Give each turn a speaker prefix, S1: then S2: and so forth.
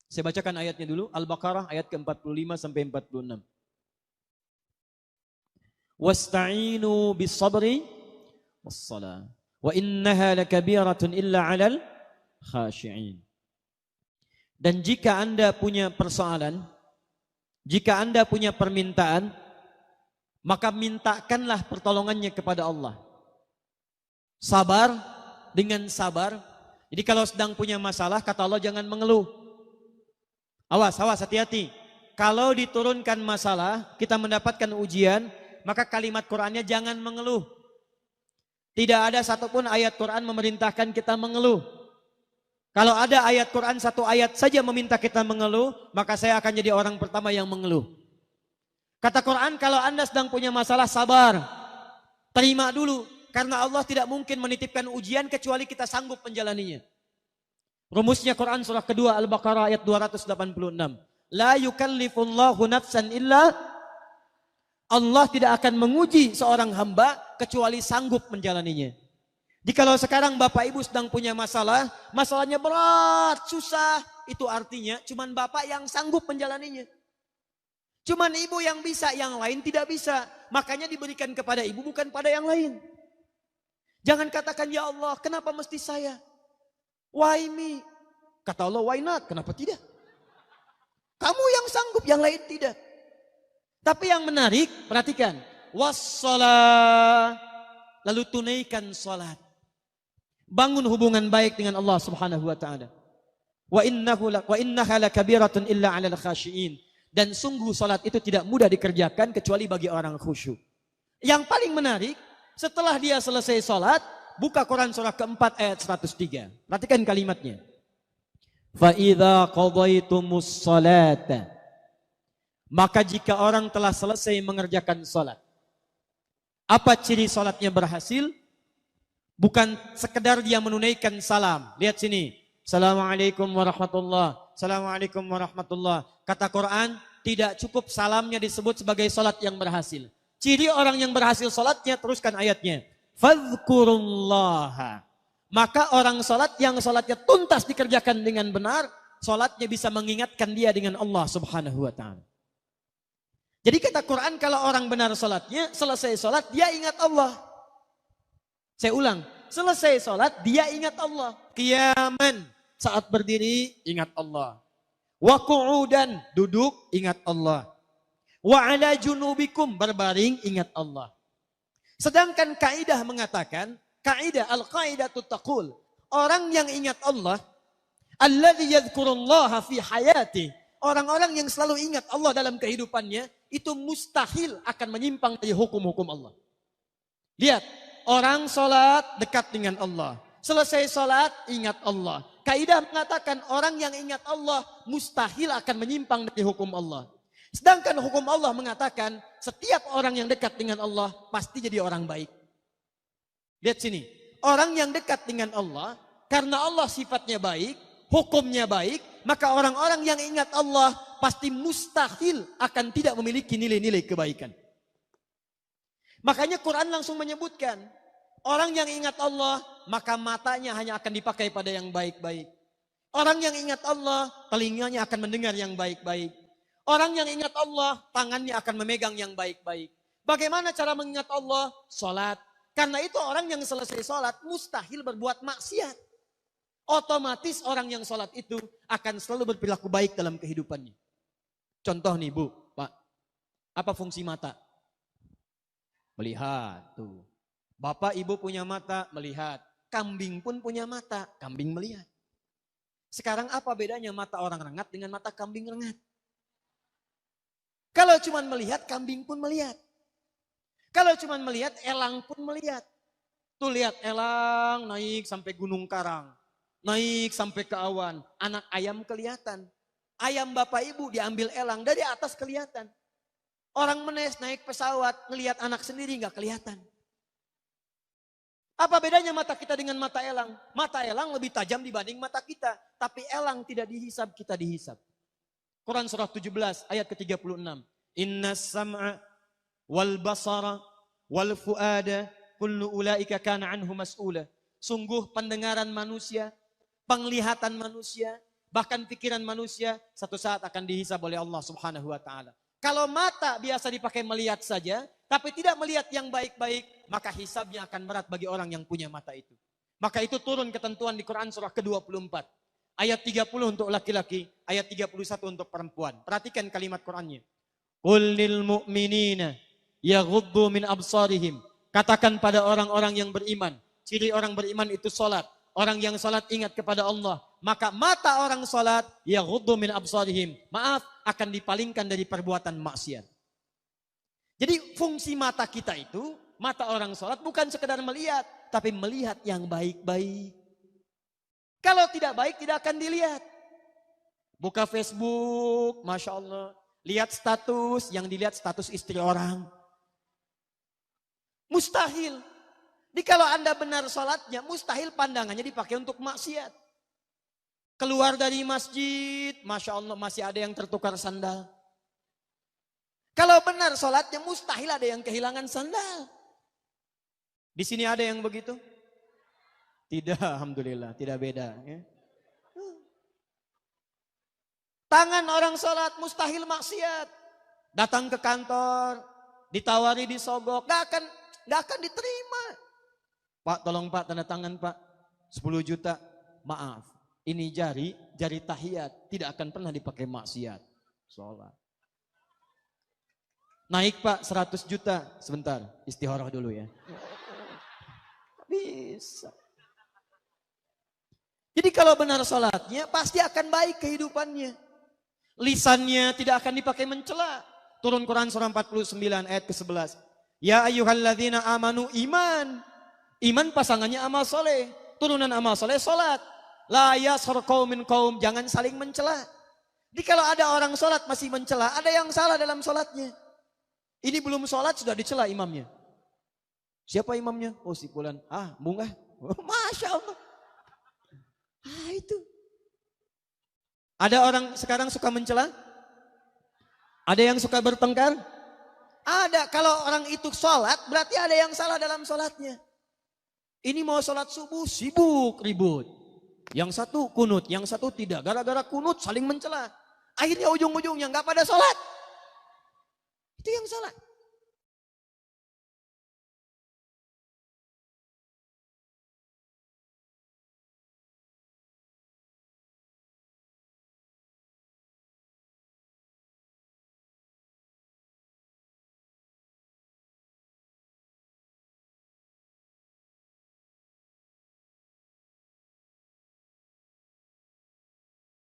S1: Saya bacakan ayatnya dulu. Al-Baqarah ayat ke-45 sampai 46. Wasta'inu bis-sabri was-salah. Wa innaha lakabiratun illa 'alal khashi'in. Dan jika Anda punya persoalan, jika Anda punya permintaan, maka mintakanlah pertolongannya kepada Allah. Sabar dengan sabar. Jadi kalau sedang punya masalah, kata Allah jangan mengeluh. Awas, hati-hati. Kalau diturunkan masalah, kita mendapatkan ujian, maka kalimat Qur'annya jangan mengeluh. Tidak ada satupun ayat Qur'an memerintahkan kita mengeluh. Kalau ada ayat Qur'an satu ayat saja meminta kita mengeluh, maka saya akan jadi orang pertama yang mengeluh. Kata Quran, kalau Anda sedang punya masalah, sabar. Terima dulu. Karena Allah tidak mungkin menitipkan ujian kecuali kita sanggup menjalaninya. Rumusnya Quran surah kedua Al-Baqarah ayat 286. La yukallifullahu nafsan illa, Allah tidak akan menguji seorang hamba kecuali sanggup menjalaninya. Jadi kalau sekarang Bapak Ibu sedang punya masalah, masalahnya berat, susah, itu artinya cuman Bapak yang sanggup menjalaninya. Cuman Ibu yang bisa, yang lain tidak bisa. Makanya diberikan kepada Ibu bukan pada yang lain. Jangan katakan, ya Allah, kenapa mesti saya? Why me? Kata Allah, why not? Kenapa tidak? Kamu yang sanggup, yang lain tidak. Tapi yang menarik, perhatikan. Wassalah. Lalu tunaikan salat. Bangun hubungan baik dengan Allah Subhanahu wa taala. Wa innaha lakabiratun illa 'alal khashiin. Dan sungguh salat itu tidak mudah dikerjakan kecuali bagi orang khusyuk. Yang paling menarik, setelah dia selesai salat, buka Quran surah keempat ayat 103. Perhatikan kalimatnya. Fa idza qadaitumus salata. Maka jika orang telah selesai mengerjakan salat. Apa ciri salatnya berhasil? Bukan sekedar dia menunaikan salam. Lihat sini. Assalamualaikum warahmatullahi. Assalamualaikum warahmatullahi. Kata Quran, tidak cukup salamnya disebut sebagai salat yang berhasil. Ciri orang yang berhasil salatnya, teruskan ayatnya. Fadhkurullaha. Maka orang salat yang salatnya tuntas dikerjakan dengan benar, salatnya bisa mengingatkan dia dengan Allah Subhanahu wa taala. Jadi kata Quran, kalau orang benar salatnya, selesai salat dia ingat Allah. Saya ulang, selesai salat dia ingat Allah. Qiyaman, saat berdiri ingat Allah. Wa qu'udan, duduk ingat Allah. Wa ala junubikum, berbaring ingat Allah. Sedangkan kaidah mengatakan, kaidah al-qaidatu taqul, orang yang ingat Allah, alladzi yadhkurullaha fi hayati, orang-orang yang selalu ingat Allah dalam kehidupannya, itu mustahil akan menyimpang dari hukum-hukum Allah. Lihat, orang sholat dekat dengan Allah. Selesai sholat, ingat Allah. Kaidah mengatakan orang yang ingat Allah mustahil akan menyimpang dari hukum Allah. Sedangkan hukum Allah mengatakan setiap orang yang dekat dengan Allah pasti jadi orang baik. Lihat sini, orang yang dekat dengan Allah karena Allah sifatnya baik, hukumnya baik, maka orang-orang yang ingat Allah pasti mustahil akan tidak memiliki nilai-nilai kebaikan. Makanya Quran langsung menyebutkan, orang yang ingat Allah, maka matanya hanya akan dipakai pada yang baik-baik. Orang yang ingat Allah, telinganya akan mendengar yang baik-baik. Orang yang ingat Allah, tangannya akan memegang yang baik-baik. Bagaimana cara mengingat Allah? Salat. Karena itu orang yang selesai salat mustahil berbuat maksiat. Otomatis orang yang salat itu akan selalu berperilaku baik dalam kehidupannya. Contoh nih Bu, Pak. Apa fungsi mata? Melihat. Tuh. Bapak Ibu punya mata, melihat. Kambing pun punya mata, kambing melihat. Sekarang apa bedanya mata orang rengat dengan mata kambing rengat? Kalau cuma melihat, kambing pun melihat. Kalau cuma melihat, elang pun melihat. Tuh lihat elang naik sampai Gunung Karang. Naik sampai ke awan. Anak ayam kelihatan. Ayam Bapak Ibu diambil elang, dari atas kelihatan. Orang menes naik pesawat, ngelihat anak sendiri nggak kelihatan. Apa bedanya mata kita dengan mata elang? Mata elang lebih tajam dibanding mata kita. Tapi elang tidak dihisab, kita dihisab. Quran surah 17 ayat ke-36. Inna sam'a wal basara wal fuada kullu ulaika kana anhu mas'ula. Sungguh pendengaran manusia, penglihatan manusia, Bahkan pikiran manusia satu saat akan dihisab oleh Allah Subhanahu wa taala. Kalau mata biasa dipakai melihat saja, tapi tidak melihat yang baik-baik, maka hisabnya akan berat bagi orang yang punya mata itu. Maka itu turun ketentuan di Quran surah ke-24. Ayat 30 untuk laki-laki, ayat 31 untuk perempuan. Perhatikan kalimat Qurannya. Qul lil mu'minina yaghuddu min absarihim. Katakan pada orang-orang yang beriman, ciri orang beriman itu salat. Orang yang salat ingat kepada Allah, maka mata orang salat yaghuddu min absarihim. Maaf, akan dipalingkan dari perbuatan maksiat. Jadi fungsi mata kita itu, mata orang salat bukan sekedar melihat, tapi melihat yang baik-baik. Kalau tidak baik tidak akan dilihat. Buka Facebook, Masya Allah. Lihat status, yang dilihat status istri orang. Mustahil. Jadi kalau Anda benar sholatnya, mustahil pandangannya dipakai untuk maksiat. Keluar dari masjid, Masya Allah masih ada yang tertukar sandal. Kalau benar sholatnya, mustahil ada yang kehilangan sandal. Di sini ada yang begitu? Tidak, Alhamdulillah, tidak beda. Ya. Tangan orang sholat mustahil maksiat. Datang ke kantor, ditawari disogok, gak akan diterima. Pak, tolong Pak, tanda tangan Pak, 10 juta, maaf. Ini jari tahiyat, tidak akan pernah dipakai maksiat. Sholat. Naik Pak, 100 juta, sebentar, istikharah dulu ya. Bisa. Jadi kalau benar sholatnya, pasti akan baik kehidupannya. Lisannya tidak akan dipakai mencela. Turun Quran surah 49 ayat ke-11. Ya ayyuhalladzina amanu iman. Iman pasangannya amal soleh. Turunan amal soleh sholat. La yashar qaumin qaum. Jangan saling mencela. Jadi kalau ada orang sholat masih mencela, ada yang salah dalam sholatnya. Ini belum sholat sudah dicela imamnya. Siapa imamnya? Oh si fulan. Ah bunga. Oh, Masya Allah. Ah itu. Ada orang sekarang suka mencela? Ada yang suka bertengkar? Ada. Kalau orang itu sholat berarti ada yang salah dalam sholatnya. Ini mau sholat subuh sibuk ribut. Yang satu kunut, yang satu tidak. Gara-gara kunut saling mencela. Akhirnya ujung-ujungnya nggak pada sholat. Itu yang salah.